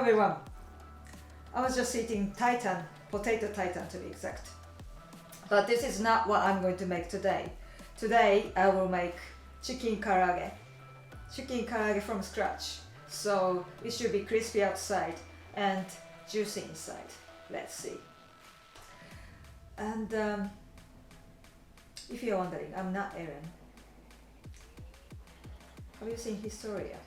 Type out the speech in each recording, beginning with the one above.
everyone. I was just eating Titan, potato Titan to be exact. But this is not what I'm going to make today. Today I will make chicken karaage. Chicken karaage from scratch. So it should be crispy outside and juicy inside. Let's see. And if you're wondering, I'm not Aaron. Have you seen Historia?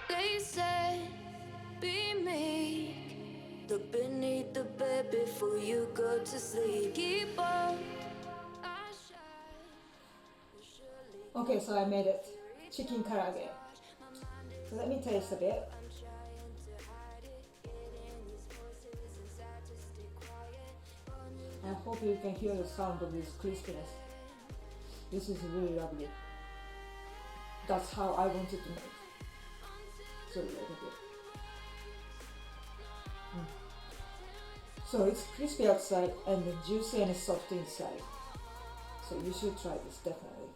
They said, be meek, look beneath the bed before you go to sleep. Keep on, Okay, so I made it. Chicken karaage. So let me taste a bit. I hope you can hear the sound of this crispiness. This is really lovely. That's how I wanted to make. So a little bit. So it's crispy outside and then juicy and soft inside. So you should try this definitely.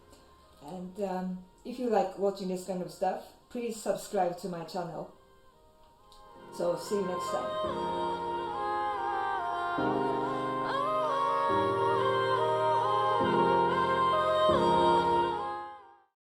And if you like watching this kind of stuff, please subscribe to my channel. So see you next time.